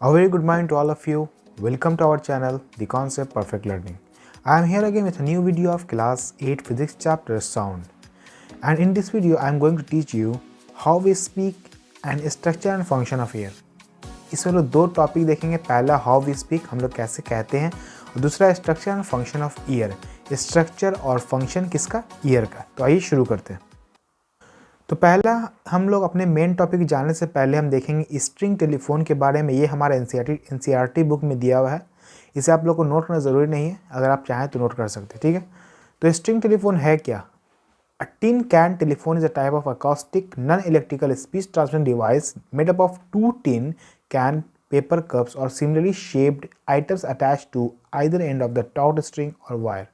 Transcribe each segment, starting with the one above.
A very good morning to all of you. Welcome to our channel, The Concept Perfect Learning. I am here again with a new video of class 8 physics chapter sound. And in this video, I am going to teach you how we speak and structure and function of air. इसमें लोग दो topic देखेंगे, पहला how we speak, हम लोग कैसे कहते हैं, और दूसरा structure and function of year, structure और फंक्शन किसका, ईयर का। तो आइए शुरू करते हैं। तो पहला हम लोग अपने मेन टॉपिक जानने से पहले हम देखेंगे स्ट्रिंग टेलीफोन के बारे में। ये हमारा एनसीईआरटी बुक में दिया हुआ है, इसे आप लोग को नोट करना ज़रूरी नहीं है, अगर आप चाहें तो नोट कर सकते हैं, ठीक है। तो स्ट्रिंग टेलीफोन है क्या? A tin can telephone is a type of acoustic non electrical speech transmission device made up of two tin can paper cups और similarly shaped items attach to either end of the taut string और wire.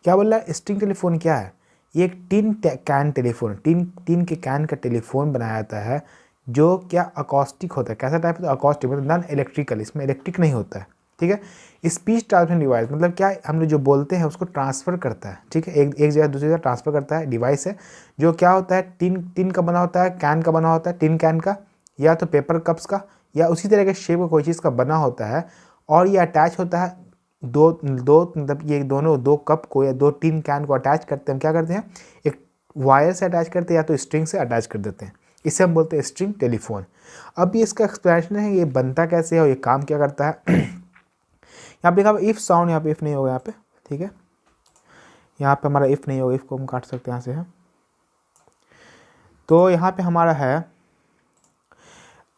क्या बोल रहा है? String telephone क्या है? ये एक टिन कैन टेलीफोन, टिन के कैन का टेलीफोन बनाया जाता है जो क्या अकॉस्टिक होता है। कैसा टाइप होता है? अकॉस्टिक मतलब नॉन इलेक्ट्रिकल, इसमें इलेक्ट्रिक नहीं होता है, ठीक है। स्पीच ट्रांसमिशन डिवाइस मतलब क्या है? हम लोग जो बोलते हैं उसको ट्रांसफ़र करता है, ठीक है, एक जगह दूसरी जगह ट्रांसफ़र करता है। डिवाइस है जो क्या होता है, टिन का बना होता है, कैन का बना होता है, टिन कैन का या तो पेपर कप्स का या उसी तरह के शेप का कोई चीज़ का बना होता है, और ये अटैच होता है दो मतलब ये दोनों दो कप को या दो टिन कैन को अटैच करते हैं। हम क्या करते हैं, एक वायर से अटैच करते हैं या तो स्ट्रिंग से अटैच कर देते हैं, इसे हम बोलते हैं स्ट्रिंग टेलीफोन। अब ये इसका एक्सप्लेनेशन है, ये बनता कैसे है और ये काम क्या करता है। यहाँ पे देखा इफ़ साउंड, यहाँ पे इफ़ नहीं होगा यहाँ पे, ठीक है, यहाँ पे हमारा इफ़ नहीं होगा, इफ़ को हम काट सकते हैं यहाँ से है। तो यहाँ पे हमारा है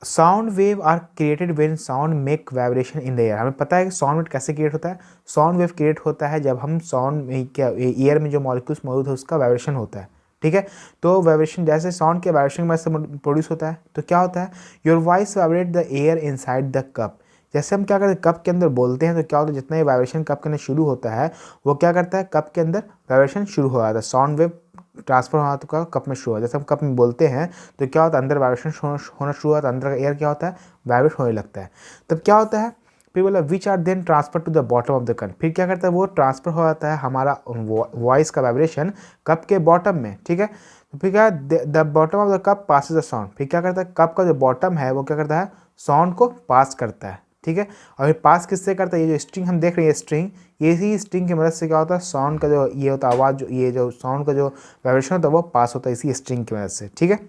sound wave are created when sound make vibration in the air. हमें पता है कि साउंड वेव कैसे क्रिएट होता है। साउंड वेव क्रिएट होता है जब हम साउंड में क्या एयर में जो मॉलिक्यूल्स मौजूद है उसका वाइब्रेशन होता है, ठीक है। तो वाइब्रेशन जैसे साउंड के वाइब्रेशन की वजह से प्रोड्यूस होता है। तो क्या होता है, your voice vibrate the air inside the cup. जैसे हम क्या करते हैं, कप के अंदर बोलते हैं, तो क्या होता है, जितना ये वाइब्रेशन कप के अंदर शुरू होता है वो क्या करता है, कप के अंदर वाइब्रेशन शुरू हो जाता है। साउंड वेव ट्रांसफर होना तो कप में शुरू होता है। जैसे हम कप में बोलते हैं तो क्या होता है, अंदर वाइब्रेशन होना शुरू होता है, अंदर का एयर क्या होता है, वाइब्रेट होने लगता है। तब क्या होता है, फिर बोला which are then transfer to the bottom of the cup. फिर क्या करता है, वो ट्रांसफर हो जाता है हमारा वॉइस का वाइब्रेशन कप के बॉटम में, ठीक है। तो फिर क्या, the bottom of the cup passes the sound. फिर क्या करता है, कप का जो बॉटम है वो क्या करता है, साउंड को पास करता है, ठीक है। और फिर पास किससे करता है, ये जो स्ट्रिंग हम देख रहे हैं स्ट्रिंग, ये इसी स्ट्रिंग की मदद से क्या होता है, साउंड का जो ये होता है आवाज़, जो ये जो साउंड का जो वाइब्रेशन होता है वो पास होता है इसी स्ट्रिंग की मदद से, ठीक है।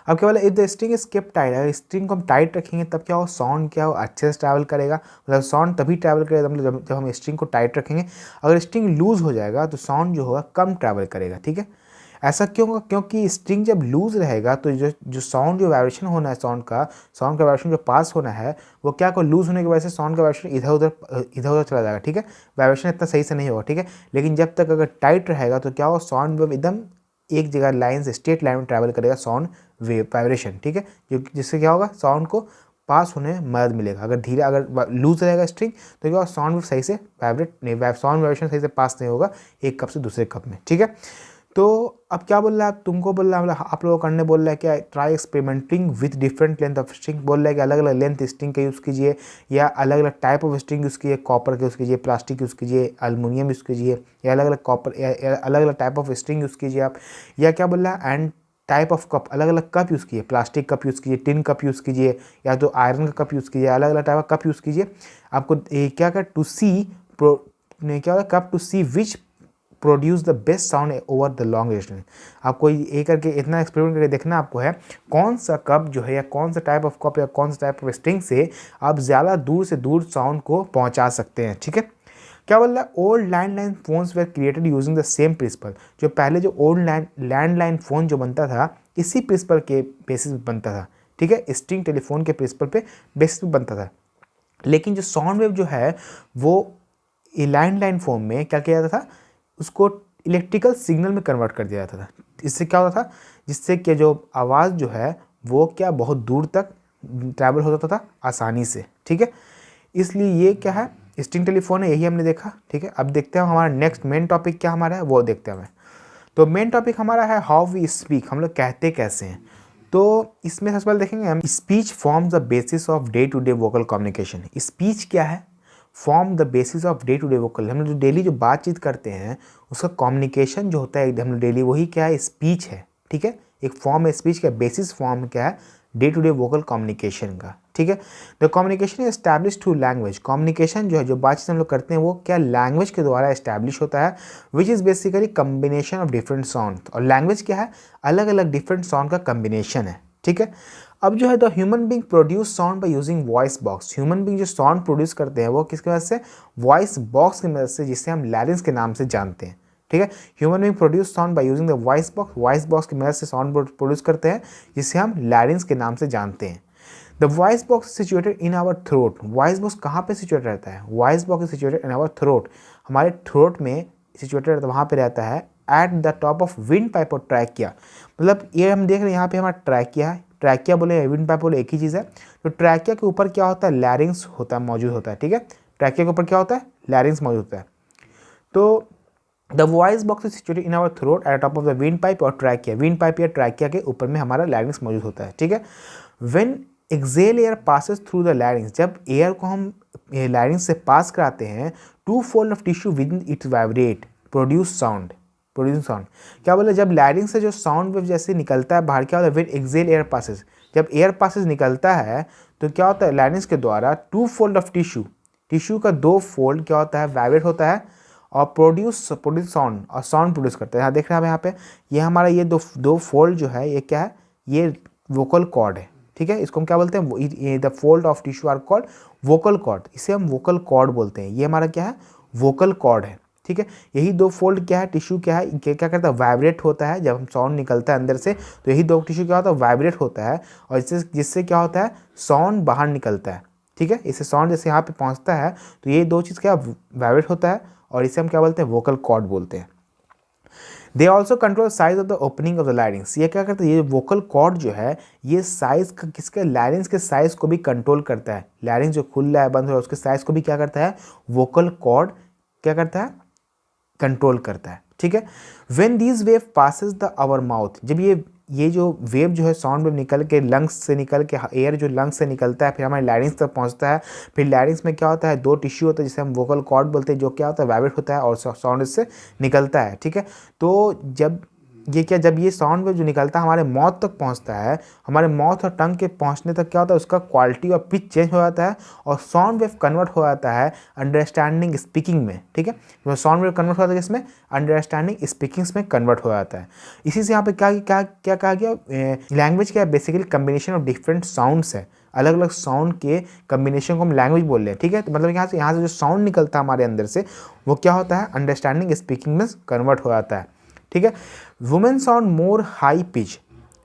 अब क्या बोला, if the string is kept tight, अगर स्ट्रिंग को हम टाइट रखेंगे तब क्या हो, साउंड क्या हो, अच्छे से ट्रैवल करेगा। मतलब साउंड तभी ट्रैवल करेगा मतलब जब हम स्ट्रिंग को टाइट रखेंगे। अगर स्ट्रिंग लूज हो जाएगा तो साउंड जो होगा कम ट्रैवल करेगा, ठीक है। ऐसा क्यों होगा, क्योंकि स्ट्रिंग जब लूज रहेगा तो जो साउंड जो वाइब्रेशन होना है, साउंड का वाइब्रेशन जो पास होना है वो क्या को लूज होने की वजह से साउंड का वाइब्रेशन इधर उधर चला जाएगा, ठीक है। वाइब्रेशन इतना सही से नहीं होगा, ठीक है। लेकिन जब तक अगर टाइट रहेगा तो क्या होगा, साउंड वेव एकदम एक जगह लाइन से स्ट्रेट लाइन में ट्रैवल करेगा साउंड वेव वाइब्रेशन, ठीक है। जो जिससे क्या होगा, साउंड को पास होने में मदद मिलेगा। अगर लूज रहेगा स्ट्रिंग तो क्या होगा, साउंड वेव सही से वाइब्रेट नहीं, साउंड वाइब्रेशन सही से पास नहीं होगा एक कप से दूसरे कप में, ठीक है। तो अब क्या बोल रहा है, तुमको बोल रहा है, मतलब आप लोगों को करने बोल रहा है क्या, try experimenting with different length of string. बोल रहा है कि अलग अलग लेंथ स्ट्रिंग का यूज़ कीजिए या अलग अलग टाइप ऑफ स्ट्रिंग यूज़ कीजिए, कॉपर के यूज़ कीजिए, प्लास्टिक यूज़ कीजिए, एल्युमिनियम यूज़ कीजिए, या अलग अलग कॉपर या अलग अलग टाइप ऑफ स्ट्रिंग यूज़ कीजिए आप। या क्या बोल रहा है, एंड टाइप ऑफ कप, अलग अलग कप यूज़ कीजिए, प्लास्टिक कप यूज़ कीजिए, टिन कप यूज़ कीजिए, या तो आयरन का कप यूज़ कीजिए, अलग अलग टाइप का कप यूज़ कीजिए। आपको क्या कर टू सी क्या होगा, cup to see which produce the best sound over the long distance. आपको ये करके इतना एक्सपेरिमेंट करके देखना आपको है कौन सा कप जो है या कौन सा टाइप ऑफ कप या कौन सा टाइप ऑफ स्ट्रिंग से आप ज़्यादा दूर से दूर साउंड को पहुंचा सकते हैं, ठीक है। क्या बोल रहा है, old landline phones were created using the same principle. जो पहले जो ओल्ड लैंडलाइन फ़ोन जो बनता था इसी प्रिंसिपल के बेसिस पे बनता था, ठीक है, स्ट्रिंग टेलीफोन के प्रिंसिपल पे बेसिस पे बनता था। लेकिन जो साउंड वेव जो है वो लैंडलाइन फ़ोन में क्या किया जाता था, उसको इलेक्ट्रिकल सिग्नल में कन्वर्ट कर दिया जाता था। इससे क्या होता था, जिससे कि जो आवाज़ जो है वो क्या बहुत दूर तक ट्रैवल होता था आसानी से, ठीक है। इसलिए ये क्या है, स्ट्रिंग टेलीफोन है, यही हमने देखा, ठीक है। अब देखते हैं हमारा नेक्स्ट मेन टॉपिक क्या हमारा है वो देखते हैं हमें। तो मेन टॉपिक हमारा है हाउ वी स्पीक, हम लोग कहते कैसे हैं। तो इसमें सबसे पहले देखेंगे हम speech forms the basis of day to day vocal communication. Speech क्या है, form the basis of day to day vocal. हम लोग जो डेली जो बातचीत करते हैं उसका कम्युनिकेशन जो होता है हम लोग डेली, वही क्या है, स्पीच है, ठीक है। एक फॉर्म है स्पीच का, बेसिस फॉर्म क्या है, day to day vocal communication का, ठीक है। ठीक है। The communication establish through language, communication जो है, जो बातचीत हम लोग करते हैं वो क्या लैंग्वेज के द्वारा एस्टैब्लिश होता है, which is basically combination of different sound. और लैंग्वेज क्या है, अलग अलग डिफरेंट साउंड का कम्बिनेशन है, ठीक है। अब जो है the human being produce sound by using voice box, human being जो साउंड प्रोड्यूस करते हैं वो किसकी मदद से, वॉइस बॉक्स की मदद से, जिसे हम लैरिंक्स के नाम से जानते हैं, ठीक है। Human being produce sound by using the voice box, voice box की मदद से साउंड प्रोड्यूस करते हैं जिसे हम लैरिंक्स के नाम से जानते हैं। The voice box situated in our throat, voice box कहाँ पे सिचुएटेड रहता है, voice box situated in our throat, हमारे थ्रोट में सिचुएटेड रहता है, वहाँ पे रहता है at the top of wind pipe और ट्रैकिया। मतलब ये हम देख रहे हैं यहाँ पे हमारा ट्रैकिया है, ट्रैकिया बोले विंड पाइप बोले एक ही चीज़ है। तो ट्रैकिया के ऊपर क्या होता है, लैरिंग्स होता है, मौजूद होता है, ठीक है। ट्रैकिया के ऊपर क्या होता है, लैरिंग्स मौजूद होता है। तो the voice box is situated in our throat at top of the wind pipe और ट्रैकिया, विंड पाइप या ट्रैकिया के ऊपर में हमारा लैरिंग्स मौजूद होता है, ठीक है। When exhale air passes through the larynx, जब एयर को हम लैरिंग्स से पास कराते हैं, two fold of tissue within it vibrate produce sound, produce sound क्या बोले, जब लैरिंग से जो साउंड वेव जैसे निकलता है बाहर, क्या होता है, व्हेन एक्सेल एयर पासेस, जब एयर पासेस निकलता है तो क्या होता है, लैरिंग्स के द्वारा two fold of tissue, tissue का दो फोल्ड क्या होता है, वाइब्रेट होता है और प्रोड्यूस साउंड, और साउंड प्रोड्यूस करते हैं। यहाँ देख रहे हैं यहाँ पे, ये हमारा ये दो फोल्ड जो है, ये क्या है, ये वोकल कॉर्ड है, ठीक है। इसको हम क्या बोलते हैं, the fold of tissue are called vocal cord, इसे हम वोकल कॉर्ड बोलते हैं। ये हमारा क्या है, वोकल कॉर्ड है, ठीक है। यही दो फोल्ड क्या है, टिश्यू क्या है, क्या करता है, वाइब्रेट होता है जब हम साउंड निकलता है अंदर से, तो यही दो टिश्यू क्या होता है, वाइब्रेट होता है, और जिससे क्या होता है, साउंड बाहर निकलता है, ठीक है। इससे साउंड जैसे यहाँ पे पहुँचता है तो ये दो चीज़ क्या वाइब्रेट होता है, और इसे हम क्या बोलते हैं, वोकल कॉर्ड बोलते हैं। They also control size of the opening of the larynx, ये क्या करता है, ये वोकल कॉर्ड जो है ये साइज का किसके, लैरिंग्स के साइज को भी कंट्रोल करता है। लैरिंग्स जो खुल रहा है बंद हो रहा है उसके साइज को भी क्या करता है, वोकल कॉर्ड क्या करता है, कंट्रोल करता है, ठीक है। When these wave passes the our mouth, जब ये जो वेव जो है, साउंड वेव निकल के लंग्स से निकल के, एयर जो लंग्स से निकलता है फिर हमारे लैरिंग्स तक पहुंचता है, फिर लैरिंग्स में क्या होता है, दो टिश्यू होता है जिसे हम वोकल कॉर्ड बोलते हैं, जो क्या होता है, वाइब्रेट होता है और साउंड इससे निकलता है, ठीक है। तो जब ये साउंड वेव जो निकलता है हमारे माउथ तक पहुंचता है, हमारे माउथ और टंग के पहुंचने तक क्या होता है, उसका क्वालिटी और पिच चेंज हो जाता है और साउंड वेव कन्वर्ट हो जाता है अंडरस्टैंडिंग स्पीकिंग में, ठीक है। तो साउंड वेव कन्वर्ट हो जाता है इसमें अंडरस्टैंडिंग स्पीकिंग्स में कन्वर्ट हो जाता है। इसी से यहाँ पे क्या कहा गया, लैंग्वेज क्या है, basically combination of different sounds है, अलग अलग साउंड के कम्बिनेशन को हम लैंग्वेज बोल रहे हैं, ठीक है। तो मतलब यहाँ से जो साउंड निकलता है हमारे अंदर से वो क्या होता है, अंडरस्टैंडिंग स्पीकिंग में कन्वर्ट हो जाता है, ठीक है। Women sound more high pitch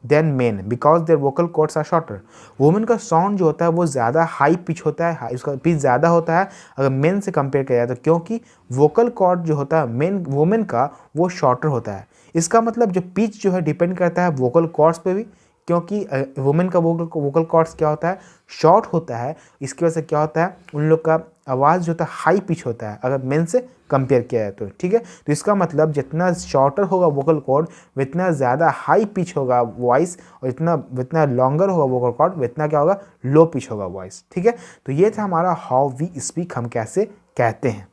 than men because their vocal cords are shorter, women का साउंड जो होता है वो ज़्यादा हाई पिच होता है, उसका पिच ज़्यादा होता है अगर मेन से कंपेयर किया जाए तो, क्योंकि वोकल कॉर्ड जो होता है मेन वुमेन का वो शॉर्टर होता है। इसका मतलब जो पिच जो है डिपेंड करता है वोकल कॉर्ड्स पे भी, क्योंकि वुमेन का वोकल कॉर्ड्स क्या होता है, शॉर्ट होता है, इसकी वजह से क्या होता है, उन लोग का आवाज़ जो होता है हाई पिच होता है अगर मेन से कंपेयर किया जाए तो, ठीक है। तो इसका मतलब जितना शॉर्टर होगा वोकल कॉर्ड उतना ज़्यादा हाई पिच होगा वॉइस, और जितना लॉन्गर होगा वोकल कॉर्ड उतना क्या होगा, लो पिच होगा वॉइस, ठीक है। तो ये था हमारा हाउ वी स्पीक, हम कैसे कहते हैं।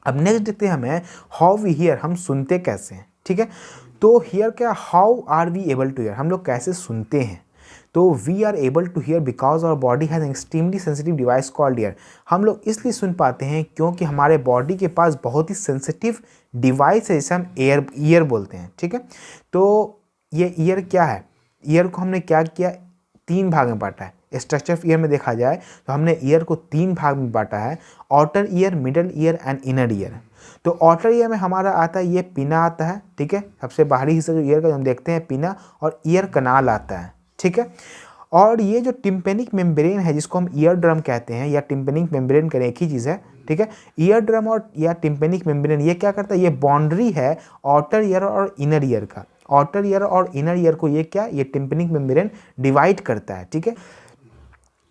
अब नेक्स्ट देखते हैं हमें हाउ वी हियर, हम सुनते कैसे हैं, ठीक है। तो हियर क्या, how are we able to hear, हम लोग कैसे सुनते हैं। तो we are able to hear because our body has an extremely sensitive device called ear, हम लोग इसलिए सुन पाते हैं क्योंकि हमारे बॉडी के पास बहुत ही सेंसिटिव डिवाइस है जिसे हम ईयर बोलते हैं, ठीक है। तो ये ईयर क्या है, ईयर को हमने क्या किया, तीन भाग में बांटा है। स्ट्रक्चर ऑफ ईयर में देखा जाए तो हमने ईयर को तीन भाग में बांटा है, outer ear, middle ear and inner ear. तो आउटर ईयर में हमारा आता है ये पिना आता है, ठीक है, सबसे बाहरी हिस्सा जो ईयर का हम देखते हैं पिना, और ईयर कनाल आता है, ठीक है। और ये जो टिम्पेनिक मेम्ब्रेन है जिसको हम ईयर ड्रम कहते हैं या टिम्पेनिक मेम्ब्रेन करें एक ही चीज़ है, ठीक है। ईयर ड्रम और या टिम्पेनिक मेम्ब्रेन ये क्या करता है, ये बाउंड्री है आउटर ईयर और इनर ईयर का, आउटर ईयर और इनर ईयर को ये क्या, ये टिम्पेनिक मेम्ब्रेन डिवाइड करता है, ठीक है।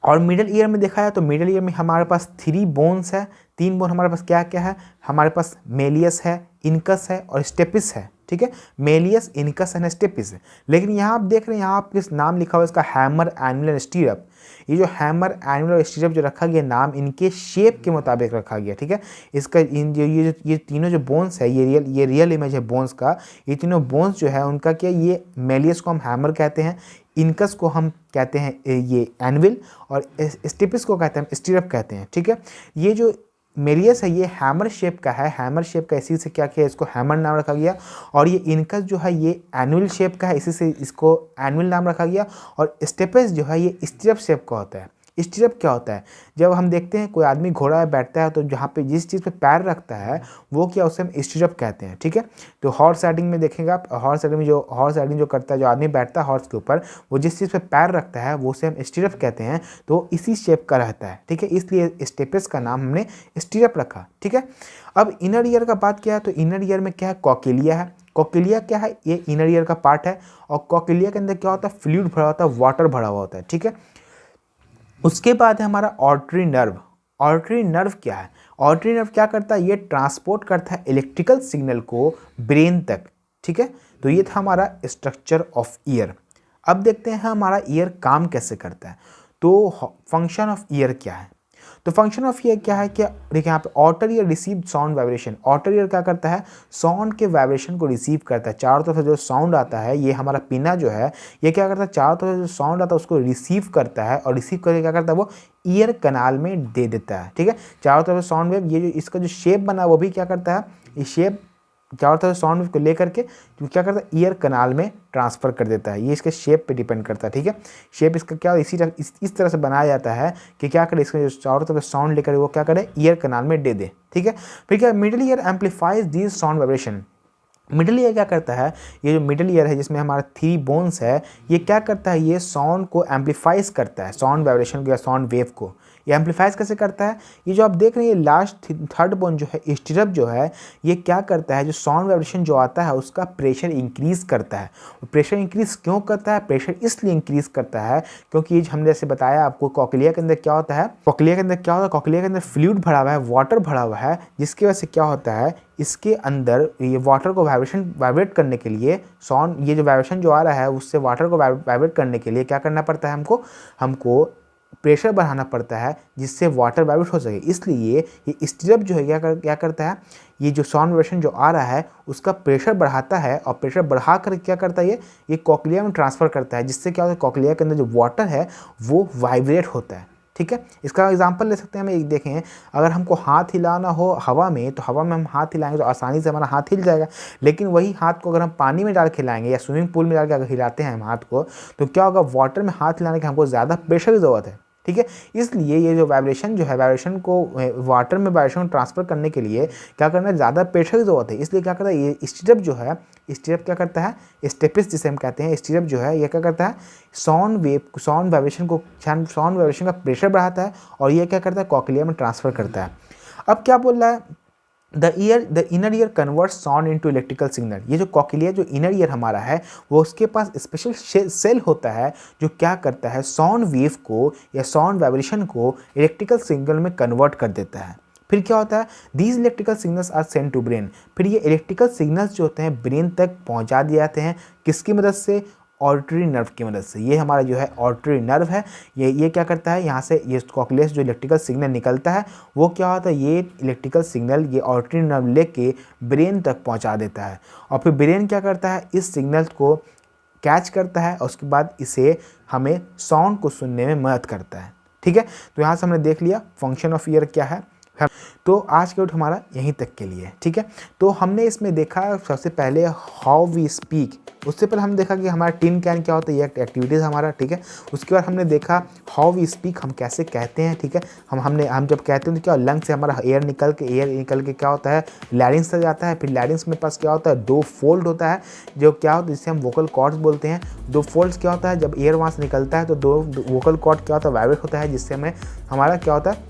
और मिडल ईयर में देखा है तो मिडल ईयर में हमारे पास 3 बोन्स है, 3 बोन हमारे पास क्या क्या है, हमारे पास मेलियस है, इनकस है और स्टेपिस है, ठीक है, मेलियस, इनकस एंड स्टेपिस। लेकिन यहाँ आप देख रहे हैं यहाँ आप किस नाम लिखा हुआ है इसका, हैमर, एनुअल, स्टीरअप। ये जो हैमर, एनुअल और स्टीरअप जो रखा गया नाम इनके शेप के मुताबिक रखा गया, ठीक है। इसका ये तीनों जो बोन्स है, ये रियल इमेज है बोन्स का। ये तीनों बोन्स जो है उनका क्या, ये मेलियस को हम हैमर कहते हैं, इनकस को हम कहते हैं ये एनुअल, और स्टेपिस को कहते हैं स्टीरअप कहते हैं, ठीक है। ये जो मेलियस है ये हैमर शेप का है, हैमर शेप का, इसी से क्या किया इसको हैमर नाम रखा गया। और ये इनकस जो है ये एनुअल शेप का है, इसी से इसको एनुअल नाम रखा गया। और स्टेपिस जो है ये स्टीरअप शेप का होता है। स्टीरअप क्या होता है, जब हम देखते हैं कोई आदमी घोड़ा में बैठता है तो जहाँ पे जिस चीज़ पे पैर रखता है वो क्या, उसे हम स्टीरअप कहते हैं, ठीक है। तो हॉर्स राइडिंग में देखेंगे आप, हॉर्स राइडिंग जो करता है, जो आदमी बैठता है हॉर्स के ऊपर, वो जिस चीज़ पे पैर रखता है वो उसे हम स्टीरअप कहते हैं। तो इसी शेप का रहता है, ठीक है, इसलिए स्टेपिस का नाम हमने स्टीरअप रखा, ठीक है। अब इनर ईयर का बात किया है तो इनर ईयर में क्या है, कॉकिलिया है। कॉकिलिया क्या है, ये इनर ईयर का पार्ट है। और कॉकिलिया के अंदर क्या होता है, फ्लूइड भरा होता है, वाटर भरा हुआ होता है, ठीक है। उसके बाद है हमारा ऑर्टरी नर्व। ऑर्टरी नर्व क्या है, ऑर्टरी नर्व क्या करता है, ये ट्रांसपोर्ट करता है इलेक्ट्रिकल सिग्नल को ब्रेन तक, ठीक है। तो ये था हमारा स्ट्रक्चर ऑफ ईयर। अब देखते हैं हमारा ईयर काम कैसे करता है। तो फंक्शन ऑफ ईयर क्या है, तो फंक्शन ऑफ ईयर क्या है, क्या देखिए यहाँ पे outer ear receive sound vibration. Outer ear क्या करता है, साउंड के वाइब्रेशन को रिसीव करता है। चारों तरफ से जो साउंड आता है, ये हमारा पिना जो है ये क्या करता है, चारों तरफ से जो साउंड आता है उसको रिसीव करता है, और रिसीव करके क्या करता है वो ईयर कनाल में दे देता है, ठीक है। चारों तरफ से साउंड वेव, ये जो इसका जो शेप बना है वो भी क्या करता है, ये शेप चारों तरफ साउंड वेव को लेकर के जो क्या करता है ईयर कनाल में ट्रांसफ़र कर देता है। ये इसके शेप पे डिपेंड करता है, ठीक है। शेप इसका क्या इस तरह से बनाया जाता है कि क्या करे, इसका जो चारों तरफ साउंड लेकर वो क्या करे, ईयर कनाल में दे दे, ठीक है। फिर क्या, middle ear amplifies these sound vibration. Middle ear क्या करता है, ये जो मिडिल ईयर है जिसमें हमारा 3 बोन्स है, ये क्या करता है, ये साउंड को एम्पलीफाइज करता है, साउंड वाइब्रेशन को या साउंड वेव को। ये एम्पलीफाइज कैसे करता है, ये जो आप देख रहे हैं ये लास्ट थर्ड बोन जो है स्टीरअप जो है, ये क्या करता है, जो साउंड वाइब्रेशन जो आता है उसका प्रेशर इंक्रीज़ करता है। प्रेशर इंक्रीज़ क्यों करता है, प्रेशर इसलिए इंक्रीज़ करता है क्योंकि ये हमने जैसे बताया आपको, कॉक्लिया के अंदर क्या होता है, कॉक्लिया के अंदर क्या होता है, कॉक्लिया के अंदर फ्लूइड भरा हुआ है, वाटर भरा हुआ है, जिसकी वजह से क्या होता है, इसके अंदर ये वाटर को वाइब्रेट करने के लिए साउंड, ये जो वाइब्रेशन जो आ रहा है उससे वाटर को वाइब्रेट करने के लिए क्या करना पड़ता है, हमको प्रेशर बढ़ाना पड़ता है जिससे वाटर वाइब्रेट हो सके। इसलिए ये स्टीरअप जो है क्या करता है, ये जो साउंड वाइब्रेशन जो आ रहा है उसका प्रेशर बढ़ाता है, और प्रेशर बढ़ा कर क्या करता है, ये कॉक्लिया में ट्रांसफ़र करता है, जिससे क्या होता है, कॉक्लिया के अंदर जो वाटर है वो वाइब्रेट होता है, ठीक है। इसका एग्जांपल ले सकते हैं, हम एक देखें, अगर हमको हाथ हिलाना हो हवा में, तो हवा में हम हाथ हिलाएंगे तो आसानी से हमारा हाथ हिल जाएगा। लेकिन वही हाथ को अगर हम पानी में डाल के हिलाएंगे या स्विमिंग पूल में डाल के अगर हिलाते हैं हम हाथ को, तो क्या होगा, वाटर में हाथ हिलाने के हमको ज़्यादा प्रेशर की ज़रूरत है, ठीक है। इसलिए ये जो वाइब्रेशन जो है, वाइब्रेशन को वाटर में वाइब्रेशन को ट्रांसफ़र करने के लिए क्या करना है, ज़्यादा प्रेशर की ज़रूरत है। इसलिए क्या करता है, ये स्टीरअप जो है, स्टीरअप क्या करता है, स्टेपिस जिसे हम कहते हैं, स्टीरअप जो है ये क्या करता है, साउंड वाइब्रेशन का प्रेशर बढ़ाता है, और ये क्या करता है, कॉक्लिया में ट्रांसफ़र करता है। अब क्या बोल रहा है, the inner ear converts sound into electrical signal. ये जो कॉक्लिया जो इनर ईयर हमारा है वो उसके पास स्पेशल सेल होता है जो क्या करता है, साउंड वेव को या साउंड वाइब्रेशन को इलेक्ट्रिकल सिग्नल में कन्वर्ट कर देता है। फिर क्या होता है, these electrical signals are send to brain. फिर ये इलेक्ट्रिकल सिग्नल्स जो होते हैं ब्रेन तक पहुंचा दिए जाते हैं, किसकी मदद से, ऑर्टरी नर्व की मदद से। ये हमारा जो है ऑर्टरी नर्व है, ये क्या करता है, यहाँ से ये कॉक्लिया से जो इलेक्ट्रिकल सिग्नल निकलता है वो क्या होता है, ये इलेक्ट्रिकल सिग्नल ये ऑर्टरी नर्व लेके ब्रेन तक पहुँचा देता है, और फिर ब्रेन क्या करता है, इस सिग्नल को कैच करता है और उसके बाद इसे हमें साउंड को सुनने में मदद करता है, ठीक है। तो यहाँ से हमने देख लिया फंक्शन ऑफ ईयर क्या है। तो आज के वीडियो हमारा यहीं तक के लिए, ठीक है। तो हमने इसमें देखा सबसे पहले हाउ वी स्पीक, उससे पहले हमने देखा कि हमारा टिन कैन क्या होता है, ये एक्टिविटीज़ हमारा, ठीक है। उसके बाद हमने देखा हाउ वी स्पीक, हम कैसे कहते हैं, ठीक है। हम जब कहते हैं तो क्या लंग से हमारा एयर निकल के क्या होता है, लैरिंग्स तक जाता है। फिर लैरिंग्स में पास क्या होता है, 2 फोल्ड होता है जो क्या होता है, जिससे हम वोकल कॉर्ड्स बोलते हैं। 2 फोल्ड्स क्या होता है, जब एयर वहाँ से निकलता है तो 2 वोकल कॉर्ड क्या होता है, वाइब्रेट होता है, जिससे हमें हमारा क्या होता है,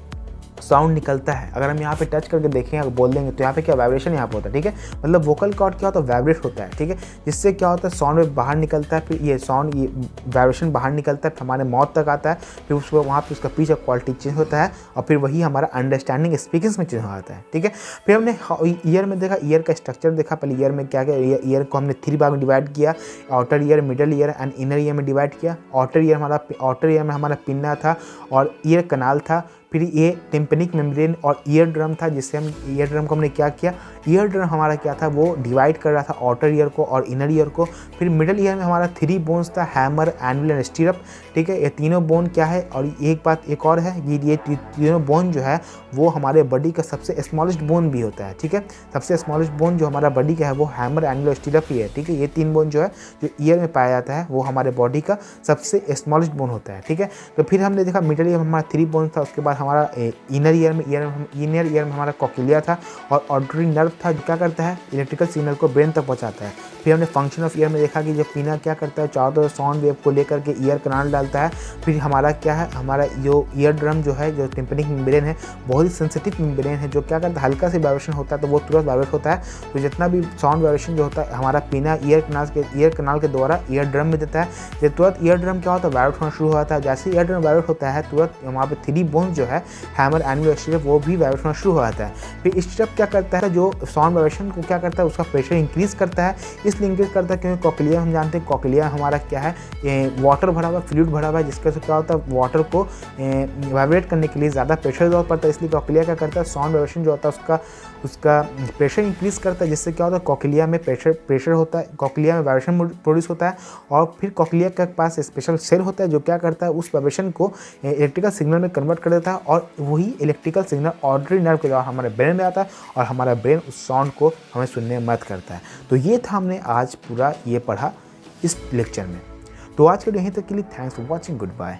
साउंड निकलता है, अगर हम यहाँ पे टच करके देखें अगर बोल देंगे तो यहाँ पे क्या वाइब्रेशन यहाँ पे होता है, ठीक है। मतलब वोकल कॉर्ड क्या होता है, वाइब्रेट होता है, ठीक है। जिससे क्या होता है साउंड वेव बाहर निकलता है, फिर ये साउंड ये वाइब्रेशन बाहर निकलता है, फिर हमारे माउथ तक आता है, फिर उसको वहाँ पे उसका पिच और क्वालिटी चेंज होता है और फिर वही हमारा अंडरस्टैंडिंग स्पीकिंग में चेंज हो जाता है, ठीक है। फिर हमने ईयर में देखा, ईयर का स्ट्रक्चर देखा। पहले ईयर में क्या क्या, ईयर को हमने 3 भाग में डिवाइड किया, outer ear, middle ear and inner ear में डिवाइड किया। आउटर ईयर में हमारा पिन्ना था और ईयर कनाल था। फिर ये टिम्पेनिक मेम्ब्रेन और ईयर ड्रम था, जिससे हम ईयर ड्रम को हमने क्या किया, ईयर ड्रम हमारा क्या था वो डिवाइड कर रहा था आउटर ईयर को और इनर ईयर को। फिर मिडल ईयर में हमारा 3 बोन्स था, हैमर, एनुल एंड स्टिरअप, ठीक है। ये तीनों बोन क्या है, और एक बात एक और है, ये तीनों बोन जो है वो हमारे बॉडी का सबसे स्मॉलेस्ट बोन भी होता है, ठीक है। सबसे स्मॉलेस्ट बोन जो हमारा बॉडी का है वो हैमर, एनुल और स्टिरअप ही है, ठीक है। ये 3 बोन जो है जो ईयर में पाया जाता है वो हमारे बॉडी का सबसे स्मॉलेस्ट बोन होता है, ठीक है। तो फिर हमने देखा मिडल ईयर में हमारा 3 बोन था। उसके बाद हमारा इनर ईयर में हमारा कॉक्लिया था और ऑडिटरी नर्व था, जो क्या करता है इलेक्ट्रिकल सिग्नल को ब्रेन तक पहुंचाता है। फिर हमने फंक्शन ऑफ ईयर में देखा कि जब पीना क्या करता है, चारों तरफ साउंड वेव को लेकर के ईयर कनाल डालता है। फिर हमारा क्या है, हमारा जो ईयर ड्रम जो है, जो टिम्पेनिक मेम्ब्रेन है, बहुत ही सेंसिटिव मेम्ब्रेन है, जो क्या करता है हल्का से वाइब्रेशन होता है तो वो तुरंत वाइब्रेट होता है। तो जितना भी साउंड वाइब्रेशन जो होता है हमारा पीना ईयर कनाल के द्वारा ईयर ड्रम में देता है। जब तुरंत ईयर ड्रम क्या होता है वाइब्रेट होना शुरू हो जाता है। जैसे ईयर ड्रम वाइब्रेट होता है तुरंत वहाँ पे 3 बोन जो है हैमर, एनुल, स्टिरअप वो भी वाइब्रेट होना शुरू हो जाता है। फिर स्टिरअप क्या करता है, जो साउंड वाइब्रेशन को क्या करता है उसका प्रेशर इंक्रीज करता है। इसलिए इंक्रीज करता है क्योंकि कॉक्लिया हम जानते हैं कॉक्लिया हमारा क्या है, वाटर भरा हुआ, फ्लूइड भरा हुआ है, जिसके वजह से क्या होता है वाटर को वाइब्रेट करने के लिए ज़्यादा प्रेशर जरूरत पड़ता है। इसलिए कॉक्लिया क्या करता है साउंड वाइब्रेशन जो होता है उसका प्रेशर इंक्रीज करता है, जिससे क्या होता है कॉक्लिया में प्रेशर होता है, कॉक्लिया में वाइब्रेशन प्रोड्यूस होता है। और फिर कॉक्लिया के पास स्पेशल सेल होता है जो क्या करता है उस वाइब्रेशन को इलेक्ट्रिकल सिग्नल में कन्वर्ट कर देता है और वही इलेक्ट्रिकल सिग्नल ऑडिटरी नर्व के द्वारा हमारे ब्रेन में आता है और हमारा ब्रेन उस साउंड को हमें सुनने में मदद करता है। तो ये था हमने आज पूरा ये पढ़ा इस लेक्चर में। तो आज के लिए यहीं तक के लिए thanks for watching, good bye.